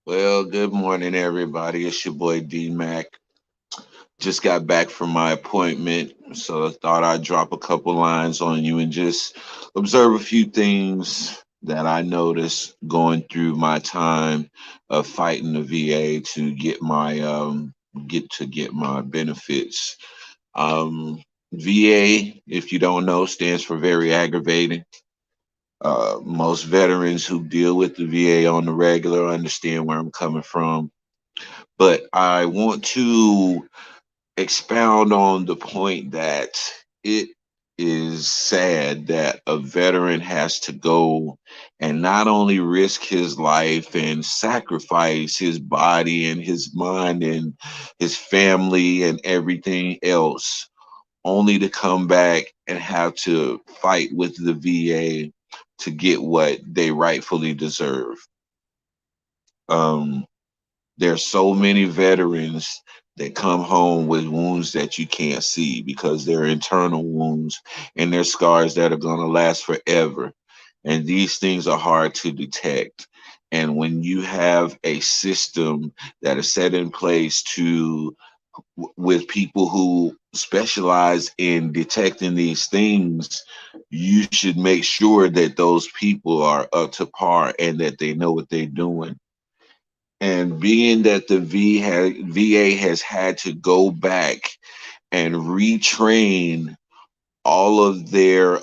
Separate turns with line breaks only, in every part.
Well, good morning, everybody. It's your boy D Mac. Just got back from my appointment, so I thought I'd drop a couple lines on you and just observe a few things that I noticed going through my time of fighting the VA to get my benefits. Um, VA, if you don't know, stands for very aggravating. Most veterans who deal with the VA on the regular understand where I'm coming from, but I want to expound on the point that it is sad that a veteran has to go and not only risk his life and sacrifice his body and his mind and his family and everything else, only to come back and have to fight with the VA to get what they rightfully deserve. Um, There's so many veterans that come home with wounds that you can't see because they're internal wounds and they're scars that are going to last forever. And these things are hard to detect. And when you have a system that is set in place with people who specialize in detecting these things, you should make sure that those people are up to par and that they know what they're doing. And being that the VA has had to go back and retrain all of their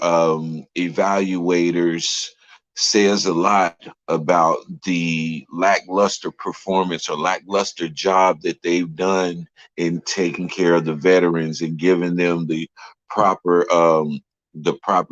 evaluators says a lot about the lackluster performance or lackluster job that they've done in taking care of the veterans and giving them the proper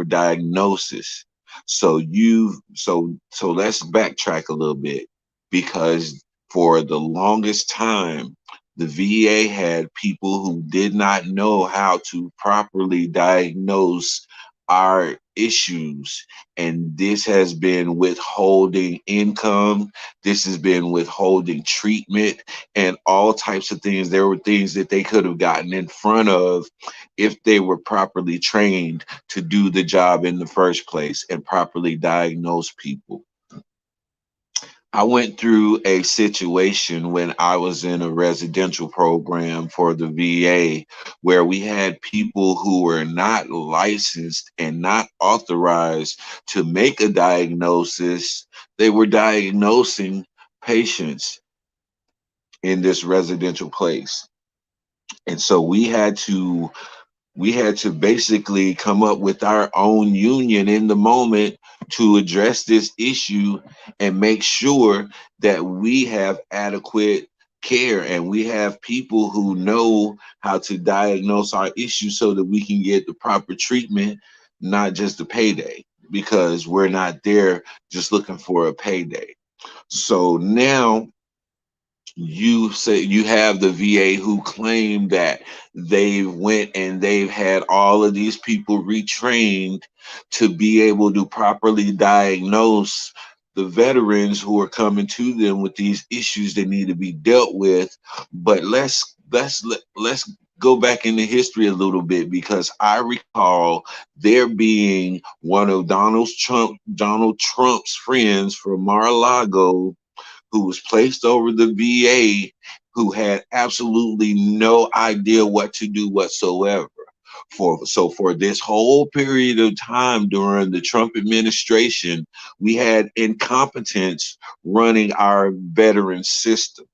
diagnosis. So let's backtrack a little bit, because for the longest time the VA had people who did not know how to properly diagnose our issues. And this has been withholding income, this has been withholding treatment, and all types of things. There were things that they could have gotten in front of if they were properly trained to do the job in the first place and properly diagnose people. I went through a situation when I was in a residential program for the VA where we had people who were not licensed and not authorized to make a diagnosis. They were diagnosing patients in this residential place. And so we had to basically come up with our own union in the moment to address this issue and make sure that we have adequate care and we have people who know how to diagnose our issues so that we can get the proper treatment, not just a payday, because we're not there just looking for a payday. So now you say you have the VA who claim that they went and they've had all of these people retrained to be able to properly diagnose the veterans who are coming to them with these issues that need to be dealt with. But let's go back into history a little bit, because I recall there being one of Donald Trump's friends from Mar-a-Lago who was placed over the VA, who had absolutely no idea what to do whatsoever. For this whole period of time during the Trump administration, we had incompetence running our veteran system.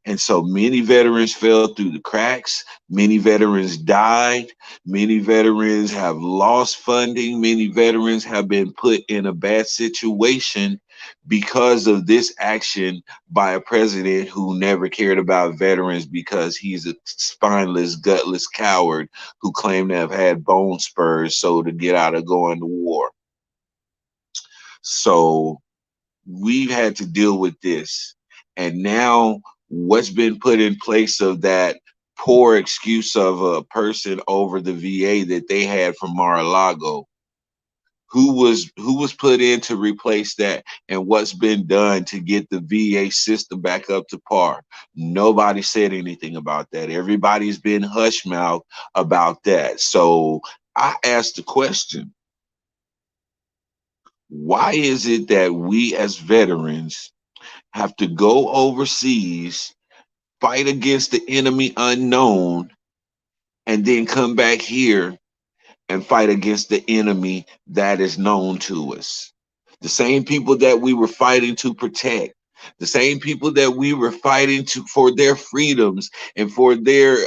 And so many veterans fell through the cracks. Many veterans died. Many veterans have lost funding. Many veterans have been put in a bad situation because of this action by a president who never cared about veterans, because he's a spineless, gutless coward who claimed to have had bone spurs so to get out of going to war. So we've had to deal with this. And now what's been put in place of that poor excuse of a person over the VA that they had from Mar-a-Lago? Who was put in to replace that, and what's been done to get the VA system back up to par? Nobody said anything about that. Everybody's been hush mouth about that. So I asked the question, why is it that we as veterans have to go overseas, fight against the enemy unknown, and then come back here and fight against the enemy that is known to us. The same people that we were fighting to protect, the same people that we were fighting to for their freedoms and for their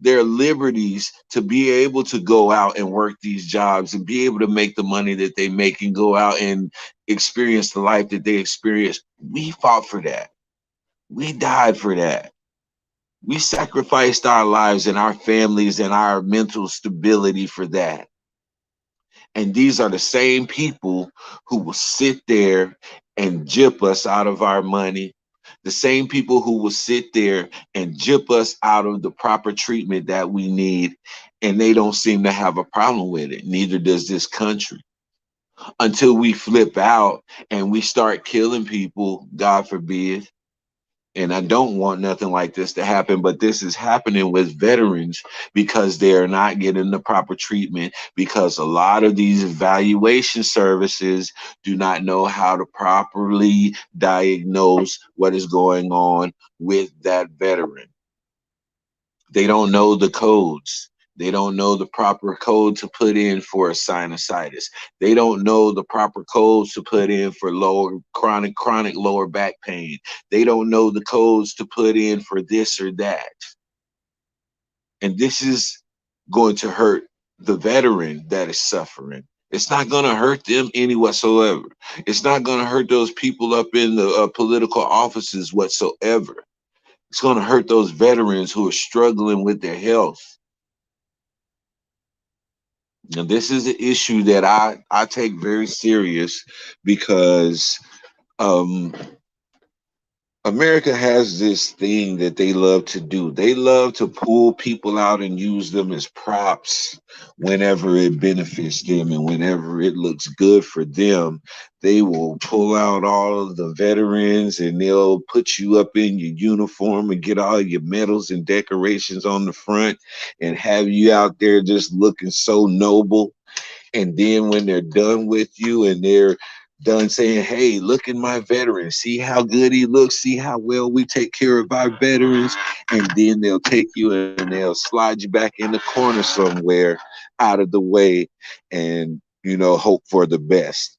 liberties to be able to go out and work these jobs and be able to make the money that they make and go out and experience the life that they experience. We fought for that. We died for that. We sacrificed our lives and our families and our mental stability for that. And these are the same people who will sit there and jip us out of our money, the same people who will sit there and jip us out of the proper treatment that we need. And they don't seem to have a problem with it. Neither does this country. Until we flip out and we start killing people, God forbid, and I don't want nothing like this to happen, but this is happening with veterans because they're not getting the proper treatment, because a lot of these evaluation services do not know how to properly diagnose what is going on with that veteran. They don't know the codes. They don't know the proper code to put in for a sinusitis. They don't know the proper codes to put in for lower chronic lower back pain. They don't know the codes to put in for this or that. And this is going to hurt the veteran that is suffering. It's not going to hurt them any whatsoever. It's not going to hurt those people up in the political offices whatsoever. It's going to hurt those veterans who are struggling with their health. And this is an issue that I take very serious because um, America has this thing that they love to do. They love to pull people out and use them as props whenever it benefits them and whenever it looks good for them. They will pull out all of the veterans and they'll put you up in your uniform and get all your medals and decorations on the front and have you out there just looking so noble. And then when they're done with you and they're done saying, hey, look at my veteran, see how good he looks, see how well we take care of our veterans. And then they'll take you and they'll slide you back in the corner somewhere out of the way and, hope for the best.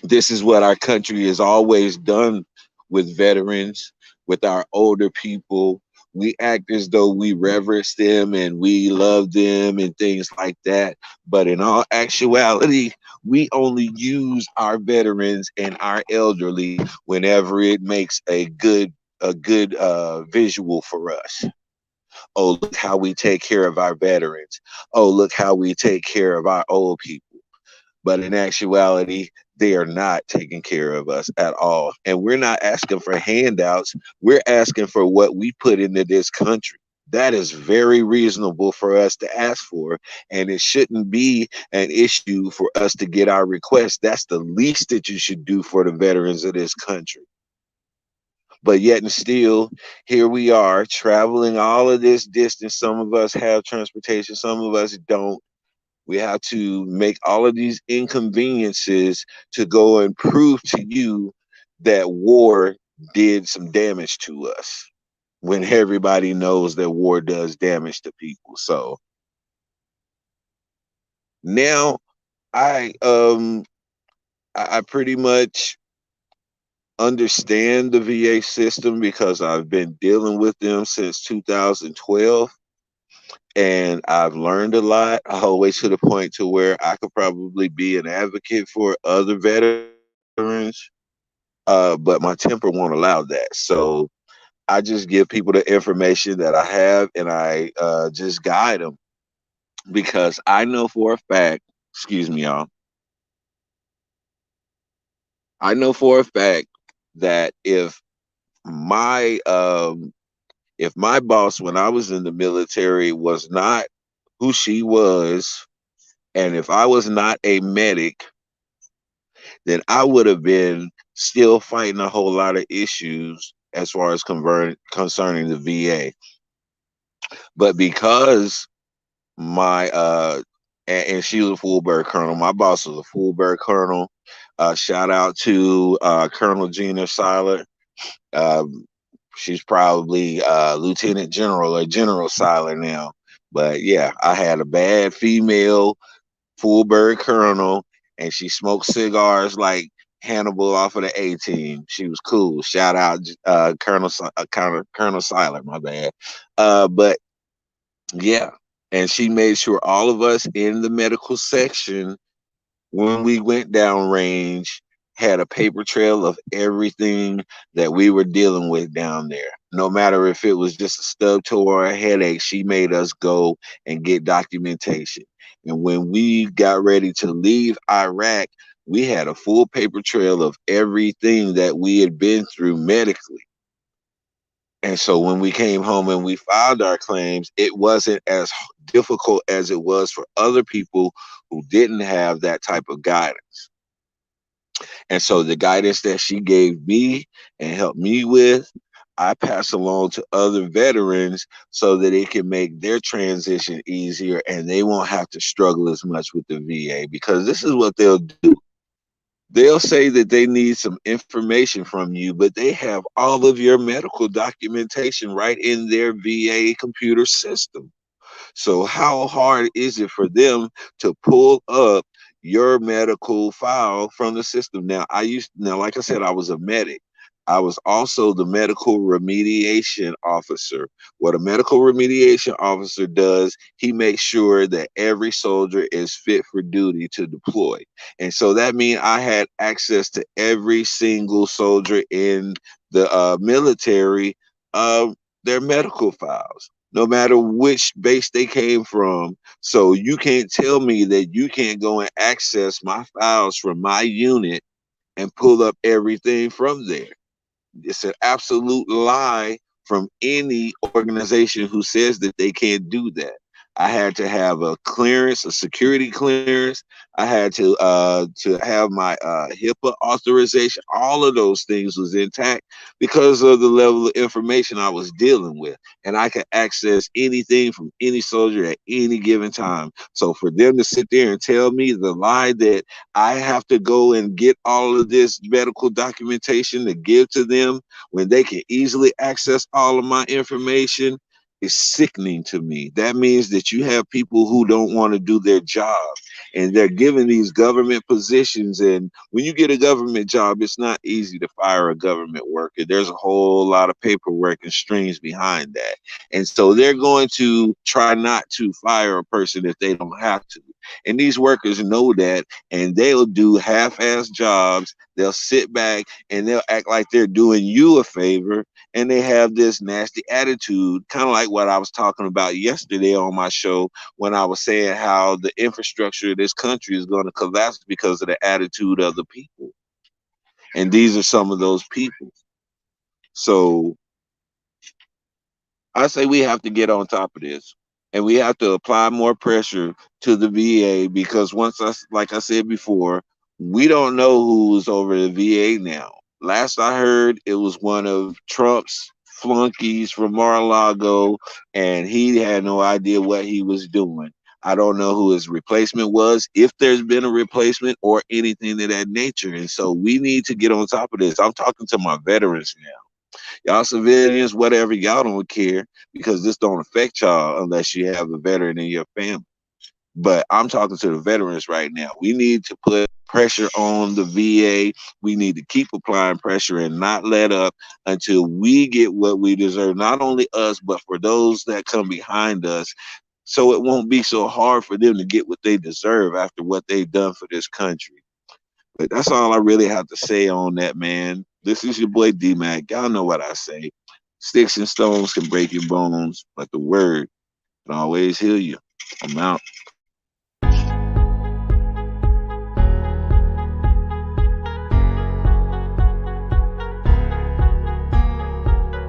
This is what our country has always done with veterans, with our older people. We act as though we reverence them and we love them and things like that. But in all actuality, we only use our veterans and our elderly whenever it makes a good visual for us. Oh, look how we take care of our veterans. Oh, look how we take care of our old people. But in actuality, they are not taking care of us at all. And we're not asking for handouts. We're asking for what we put into this country. That is very reasonable for us to ask for. And it shouldn't be an issue for us to get our request. That's the least that you should do for the veterans of this country. But yet and still, here we are traveling all of this distance. Some of us have transportation, some of us don't. We have to make all of these inconveniences to go and prove to you that war did some damage to us when everybody knows that war does damage to people. So now I pretty much understand the VA system because I've been dealing with them since 2012 and I've learned a lot all the way to the point to where I could probably be an advocate for other veterans, but my temper won't allow that. So I just give people the information that I have and I just guide them because I know for a fact, excuse me, y'all, I know for a fact that my if my boss when I was in the military was not who she was, and if I was not a medic, then I would have been still fighting a whole lot of issues as far as concerning the VA. But because my and she was a full bird colonel. My boss was a full bird colonel. Shout out to Colonel Gina Seiler. Um, she's probably Lieutenant General or General Seiler now. But yeah, I had a bad female full bird colonel, and she smoked cigars like Hannibal off of the A team. She was cool. Shout out Colonel Seiler, my bad. But yeah, and she made sure all of us in the medical section, when we went down range, had a paper trail of everything that we were dealing with down there. No matter if it was just a stub toe or a headache, she made us go and get documentation. And when we got ready to leave Iraq, we had a full paper trail of everything that we had been through medically. And so when we came home and we filed our claims, it wasn't as difficult as it was for other people who didn't have that type of guidance. And so the guidance that she gave me and helped me with, I pass along to other veterans so that it can make their transition easier and they won't have to struggle as much with the VA, because this is what they'll do. They'll say that they need some information from you, but they have all of your medical documentation right in their VA computer system. So how hard is it for them to pull up your medical file from the system? Now, like I said, I was a medic. I was also the medical remediation officer. What a medical remediation officer does, he makes sure that every soldier is fit for duty to deploy. And so that means I had access to every single soldier in the military, uh, their medical files, no matter which base they came from. So you can't tell me that you can't go and access my files from my unit and pull up everything from there. It's an absolute lie from any organization who says that they can't do that. I had to have a clearance, a security clearance. I had to have my HIPAA authorization. All of those things was intact because of the level of information I was dealing with, and I could access anything from any soldier at any given time. So for them to sit there and tell me the lie that I have to go and get all of this medical documentation to give to them when they can easily access all of my information is sickening to me. That means that you have people who don't want to do their job, and they're given these government positions. And when you get a government job, it's not easy to fire a government worker. There's a whole lot of paperwork and strings behind that. And so they're going to try not to fire a person if they don't have to. And these workers know that, and they'll do half-ass jobs. They'll sit back and they'll act like they're doing you a favor, and they have this nasty attitude, kind of like what I was talking about yesterday on my show when I was saying how the infrastructure of this country is going to collapse because of the attitude of the people. And these are some of those people. So I say we have to get on top of this, and we have to apply more pressure to the VA, because like I said before, we don't know who's over the VA now. Last I heard, it was one of Trump's flunkies from Mar-a-Lago, and he had no idea what he was doing. I don't know who his replacement was, if there's been a replacement or anything of that nature. And so we need to get on top of this. I'm talking to my veterans now. Y'all civilians, whatever, y'all don't care, because this don't affect y'all unless you have a veteran in your family. But I'm talking to the veterans right now. We need to put pressure on the VA. We need to keep applying pressure and not let up until we get what we deserve. Not only us, but for those that come behind us. So it won't be so hard for them to get what they deserve after what they've done for this country. But that's all I really have to say on that, man. This is your boy D-Mac. Y'all know what I say. Sticks and stones can break your bones, but the word can always heal you. I'm out.